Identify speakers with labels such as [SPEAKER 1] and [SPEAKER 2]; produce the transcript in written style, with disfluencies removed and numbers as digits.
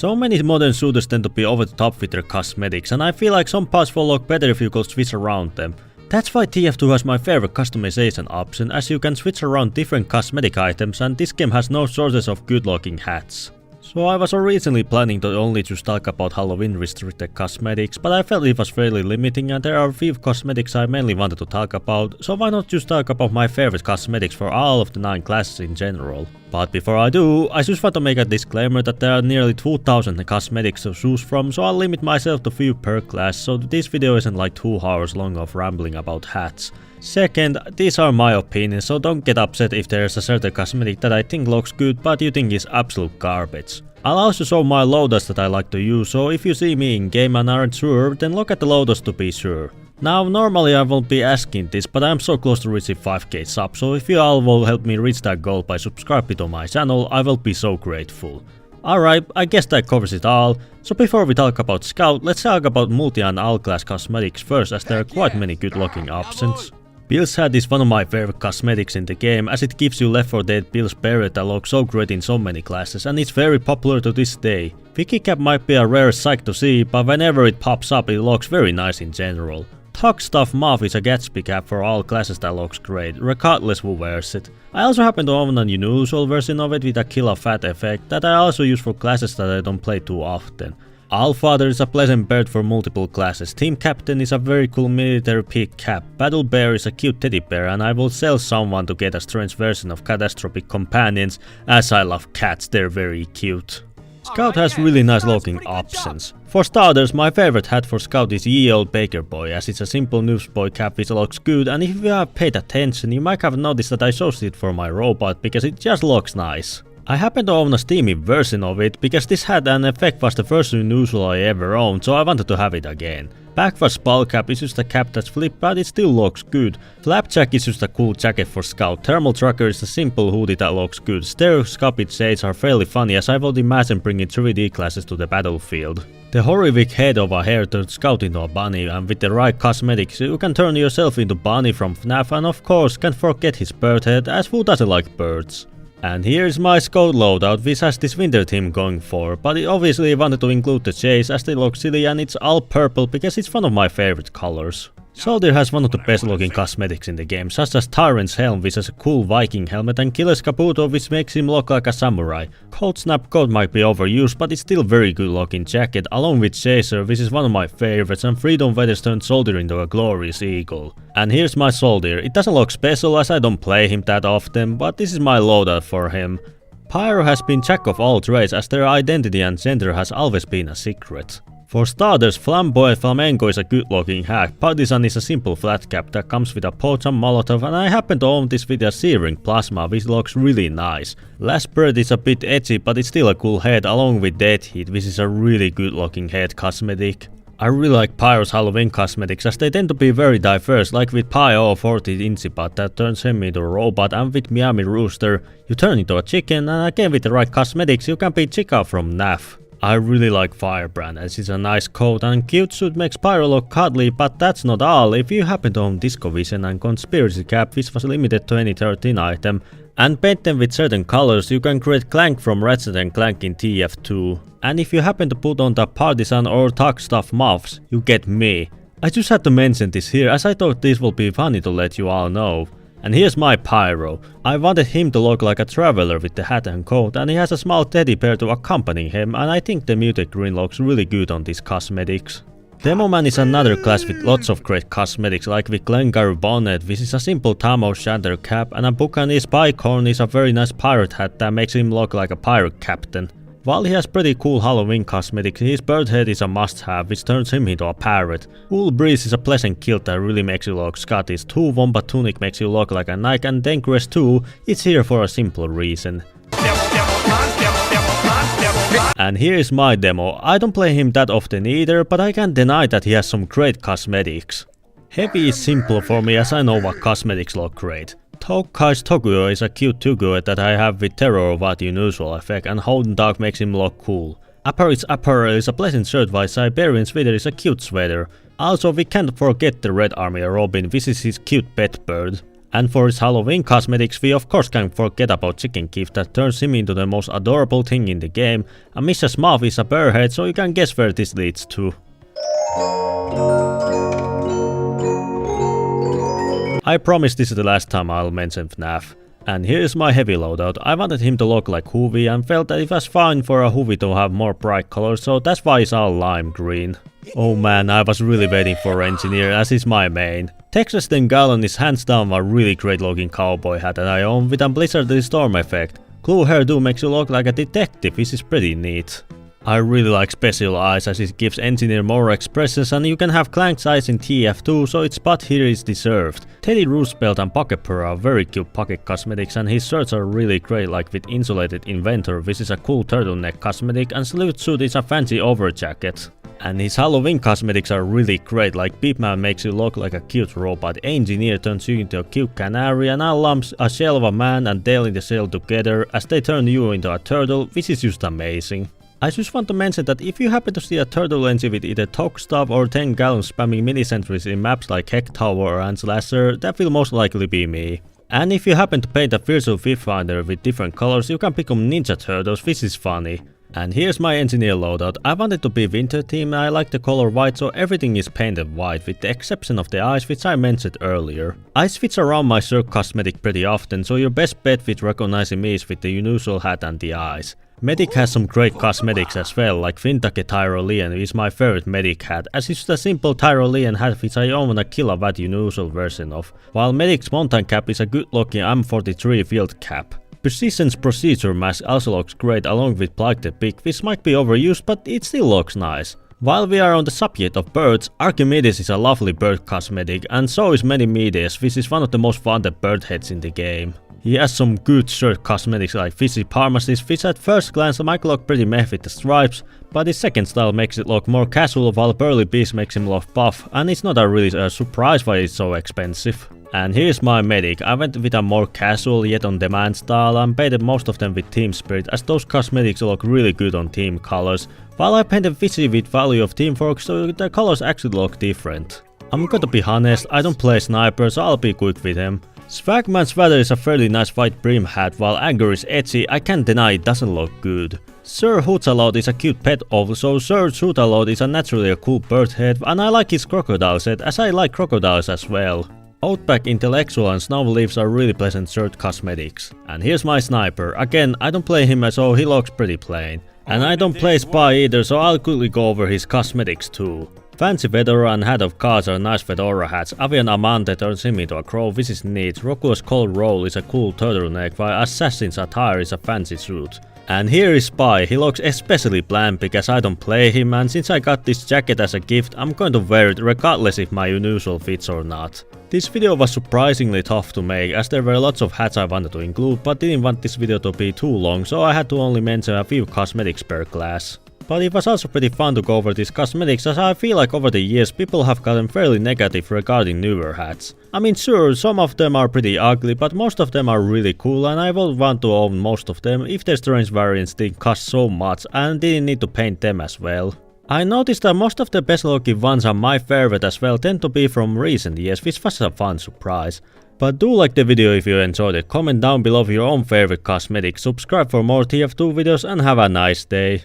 [SPEAKER 1] So many modern shooters tend to be over the top with their cosmetics, and I feel like some parts will look better if you could switch around them. That's why TF2 has my favorite customization option, as you can switch around different cosmetic items and this game has no shortage of good looking hats. So I was originally planning to only just talk about Halloween restricted cosmetics, but I felt it was fairly limiting and there are a few cosmetics I mainly wanted to talk about, so why not just talk about my favorite cosmetics for all of the 9 classes in general. But before I do, I just want to make a disclaimer that there are nearly 2000 cosmetics to choose from, so I'll limit myself to few per class, so this video isn't like 2 hours long of rambling about hats. Second, these are my opinions, so don't get upset if there's a certain cosmetic that I think looks good but you think is absolute garbage. I'll also show my loaders that I like to use, so if you see me in game and aren't sure, then look at the loaders to be sure. Now, normally I won't be asking this, but I'm so close to reaching 5k subs, so if you all will help me reach that goal by subscribing to my channel, I will be so grateful. Alright, I guess that covers it all. So before we talk about Scout, let's talk about multi and all class cosmetics first, as there are quite many good looking options. Bill's hat is one of my favorite cosmetics in the game, as it gives you Left 4 Dead Bill's beret that looks so great in so many classes and it's very popular to this day. Wiki cap might be a rare sight to see, but whenever it pops up it looks very nice in general. Tug Stuff Muff is a Gatsby cap for all classes that looks great, regardless who wears it. I also happen to own an unusual version of it with a kill of fat effect that I also use for classes that I don't play too often. Allfather is a pleasant bird for multiple classes, Team Captain is a very cool military pig cap, Battle Bear is a cute teddy bear and I will sell someone to get a strange version of Catastrophic Companions, as I love cats, they're very cute. Scout has really nice looking options. For starters, my favorite hat for Scout is Ye Old Baker Boy, as it's a simple newsboy cap which looks good, and if you have paid attention you might have noticed that I chose it for my robot because it just looks nice. I happen to own a steamy version of it because this hat and effect was the first unusual I ever owned, so I wanted to have it again. Backwards ball cap is just a cap that's flipped, but it still looks good. Flapjack is just a cool jacket for Scout. Thermal Tracker is a simple hoodie that looks good. Stereoscopic shades are fairly funny, as I would imagine bringing 3D classes to the battlefield. The horrific head of a hare turned Scout into a bunny, and with the right cosmetics you can turn yourself into Bunny from FNAF, and of course can't forget his bird head, as who doesn't like birds. And here's my Scout loadout, which has this winter theme going for, but I obviously wanted to include the shades as they look silly, and it's all purple because it's one of my favorite colors. Soldier has one of the best looking cosmetics in the game, such as Tyrant's helm which has a cool Viking helmet and Killer's Kabuto which makes him look like a samurai. Cold Snap coat might be overused, but it's still very good looking jacket, along with Chaser which is one of my favorites, and Freedom Feathers turned Soldier into a glorious eagle. And here's my Soldier. It doesn't look special as I don't play him that often, but this is my loadout for him. Pyro has been jack of all trades, as their identity and gender has always been a secret. For starters, Flamboyant Flamenco is a good looking hat, Partisan is a simple flat cap that comes with a pouch and molotov, and I happen to own this with a Searing Plasma which looks really nice. Last Bird is a bit edgy, but it's still a cool head, along with Dead Heat which is a really good looking head cosmetic. I really like Pyro's Halloween cosmetics, as they tend to be very diverse, like with Pyro 40 Incipat that turns him into a robot, and with Miami Rooster you turn into a chicken, and again with the right cosmetics you can be Chica from NAF. I really like Firebrand, as it's a nice coat, and cute suit makes Pyro look cuddly, but that's not all. If you happen to own Disco Vision and Conspiracy Cap, which was limited to any 13 item, and paint them with certain colors, you can create Clank from Ratchet & Clank in TF2. And if you happen to put on the Partisan or Tug Stuff Muffs, you get me. I just had to mention this here, as I thought this would be funny to let you all know. And here's my Pyro. I wanted him to look like a traveler with the hat and coat, and he has a small teddy bear to accompany him, and I think the muted green looks really good on these cosmetics. Demoman is another class with lots of great cosmetics, like with Glengarry Bonnet, which is a simple Tam O'Shanter cap, and a Buccaneer's Bicorn is a very nice pirate hat that makes him look like a pirate captain. While he has pretty cool Halloween cosmetics, his bird head is a must-have which turns him into a parrot. Wool Breeze is a pleasant kilt that really makes you look Scottish. 2 Wombat Tunic makes you look like a knight, and Dangerous 2 is here for a simple reason. And here is my demo. I don't play him that often either, but I can't deny that he has some great cosmetics. Heavy is simple for me, as I know what cosmetics look great. Tokai's Tokuyo is a cute Tuguo that I have with Terror of What Unusual effect, and Holden Dog makes him look cool. Apparit's Apparel is a pleasant shirt, while Siberian Sweater is a cute sweater. Also, we can't forget the Red Army Robin, which is his cute pet bird. And for his Halloween cosmetics, we of course can't forget about Chicken Gift that turns him into the most adorable thing in the game, and Mrs. Muff is a bear head, so you can guess where this leads to. I promise this is the last time I'll mention FNAF. And here's my heavy loadout. I wanted him to look like Hoovy and felt that it was fine for a Hoovy to have more bright colors, so that's why it's all lime green. Oh man, I was really waiting for Engineer, as he's my main. Texas Den Gallon is hands down a really great looking cowboy hat that I own with a Blizzardly Storm effect. Glue hairdo makes you look like a detective, which is pretty neat. I really like Special Eyes as it gives Engineer more expressions, and you can have Clank's eyes in TF2, so its spot here is deserved. Teddy Roosevelt and Pocket Purr are very cute pocket cosmetics, and his shirts are really great, like with Insulated Inventor, which is a cool turtleneck cosmetic, and Salute Suit is a fancy overjacket. And his Halloween cosmetics are really great, like Beepman makes you look like a cute robot, Engineer turns you into a cute canary, and Al lumps a shell of a man and Dale in the shell together as they turn you into a turtle, which is just amazing. I just want to mention that if you happen to see a turtle engine with either Talk Stuff or 10 gallons spamming mini-sentries in maps like Heck Tower and Slasher, that will most likely be me. And if you happen to paint a Virtual Finder with different colors, you can become Ninja Turtles, which is funny. And here's my Engineer loadout. I want it to be winter theme and I like the color white, so everything is painted white with the exception of the eyes, which I mentioned earlier. I switch around my Cirque cosmetic pretty often, so your best bet with recognizing me is with the unusual hat and the eyes. Medic has some great cosmetics as well, like Fintake Tyrolean is my favorite Medic hat, as it's a simple Tyrolean hat which I own a kilowatt unusual version of, while Medic's mountain cap is a good looking M43 field cap. Precision's Procedure mask also looks great along with Plague the Pig, which might be overused but it still looks nice. While we are on the subject of birds, Archimedes is a lovely bird cosmetic, and so is Medimedes, which is one of the most wanted bird heads in the game. He has some good shirt cosmetics like Fizzy Parmasis, which at first glance might look pretty meh with the stripes, but his second style makes it look more casual, while Burly Beast makes him look buff, and it's not really a surprise why it's so expensive. And here's my Medic. I went with a more casual yet on demand style and painted most of them with Team Spirit, as those cosmetics look really good on team colors, while I painted Fizzy with Value of Teamwork, so the colors actually look different. I'm gonna be honest, I don't play Sniper, so I'll be quick with him. Swagman's sweater is a fairly nice white brim hat, while Anger is edgy. I can't deny it doesn't look good. Sir Hootalot is a cute pet also. Sir Hootalot is naturally a cool bird head, and I like his crocodile set, as I like crocodiles as well. Outback Intellectual and Snow Leaves are really pleasant shirt cosmetics. And here's my Sniper. Again, I don't play him, so he looks pretty plain. And I don't play Spy either, so I'll quickly go over his cosmetics too. Fancy Fedora and Hat of Cards are nice fedora hats. Avian Amante turns him into a crow, which is neat. Rocco's Cold Roll is a cool turtleneck, while Assassin's Attire is a fancy suit. And here is Spy. He looks especially bland because I don't play him, and since I got this jacket as a gift, I'm going to wear it regardless if my unusual fits or not. This video was surprisingly tough to make, as there were lots of hats I wanted to include, but didn't want this video to be too long, so I had to only mention a few cosmetics per class. But it was also pretty fun to go over these cosmetics, as I feel like over the years people have gotten fairly negative regarding newer hats. I mean sure, some of them are pretty ugly, but most of them are really cool, and I would want to own most of them if their strange variants didn't cost so much and didn't need to paint them as well. I noticed that most of the best looking ones are my favorite as well, tend to be from recent years, which was a fun surprise. But do like the video if you enjoyed it, comment down below your own favorite cosmetics, subscribe for more TF2 videos, and have a nice day.